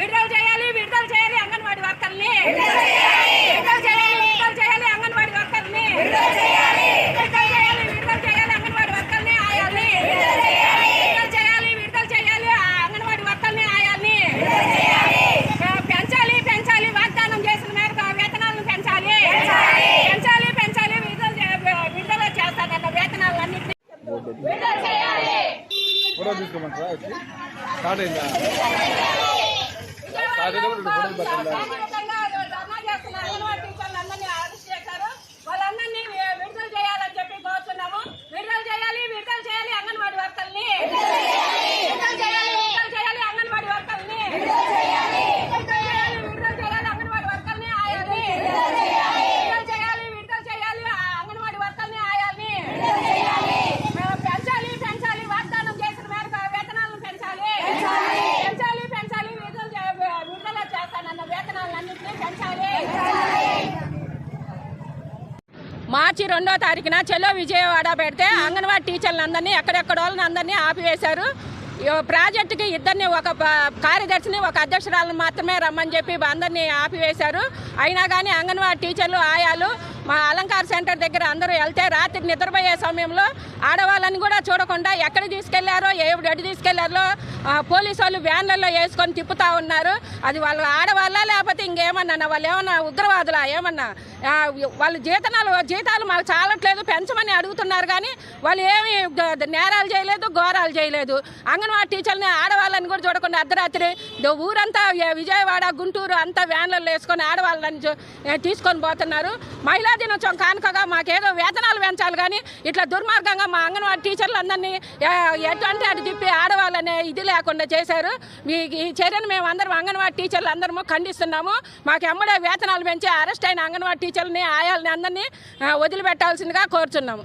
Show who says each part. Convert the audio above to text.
Speaker 1: విడుదల చేయాలి అంగన్వాడీ వర్కర్ని విడుదల చేయాలి అంగన్వాడీ వర్కర్ని విడుదల చేయాలి అంగన్వాడీ వర్కర్ని ఆయాల్ని విడుదల చేయాలి అంగన్వాడీ వర్కర్ని ఆయాల్ని పెంచాలి వాగ్దానం చేసిన మేరకు వేతనాలను పెంచాలి విడుదల చేస్తానన్న వేతనాలన్నింటినీ విడుదల చేయాలి. వాళ్ళందరినీ విడుదల చేయాలని చెప్పి కోరుతున్నాము. విడుదల చేయాలి అంగన్వాడీ వర్కర్ని విడుదల చేయాలి అంగన్వాడీ వర్కర్ని అంగన్వాడీ వర్కర్ని ఆయాలి విడుదల చేయాలి అంగన్వాడీ వర్కర్ని ఆయాలి పెంచాలి వాగ్దానం చేసిన మేరకు వేతనాలను పెంచాలి విడుదల చేస్తానన్న వేతనాలన్నింటినీ పెంచాలి. మార్చి 2వ తారీఖున చెలో విజయవాడ పెడితే అంగన్వాడీ టీచర్లందరినీ ఎక్కడెక్కడ వాళ్ళని ఆపివేశారు. ప్రాజెక్టుకి ఇద్దరిని ఒక కార్యదర్శిని ఒక అధ్యక్షురాలను మాత్రమే రమ్మని చెప్పి అందరినీ ఆపివేశారు. అయినా కానీ అంగన్వాడీ టీచర్లు ఆయాలు మా అలంకార్ సెంటర్ దగ్గర అందరూ వెళ్తే రాత్రి నిద్రపోయే సమయంలో ఆడవాళ్ళని కూడా చూడకుండా ఎక్కడ తీసుకెళ్లారో ఎటు తీసుకెళ్లారో పోలీసు వాళ్ళు వ్యాన్లలో వేసుకొని తిప్పుతా ఉన్నారు. అది వాళ్ళు ఆడవాళ్ళ లేకపోతే ఇంకేమన్నా వాళ్ళు ఏమన్నా ఉగ్రవాదులా ఏమన్నా వాళ్ళు జీతాలు మాకు చాలట్లేదు పెంచమని అడుగుతున్నారు కానీ వాళ్ళు ఏమి నేరాలు చేయలేదు ఘోరాలు చేయలేదు. అంగన్వాడీ టీచర్ని ఆడవాళ్ళని కూడా చూడకుండా అర్ధరాత్రి ఊరంతా విజయవాడ గుంటూరు అంతా వ్యాన్లలో వేసుకొని ఆడవాళ్ళని తీసుకొని పోతున్నారు. మహిళా దినోత్సవం కానుకగా మాకేదో వేతనాలు పెంచాలి కానీ ఇట్లా దుర్మార్గంగా మా అంగన్వాడీ టీచర్లు అందరినీ ఎటువంటి అటు తిప్పి ఆడవాళ్ళనే ఇది లేకుండా చేశారు. ఈ చర్యను మేము అందరం అంగన్వాడీ టీచర్లు అందరము ఖండిస్తున్నాము. మాకు ఎమ్మడే వేతనాలు పెంచి అరెస్ట్ అయిన అంగన్వాడీ టీచర్లని ఆయాలని అందరినీ వదిలిపెట్టాల్సిందిగా కోరుచున్నాము.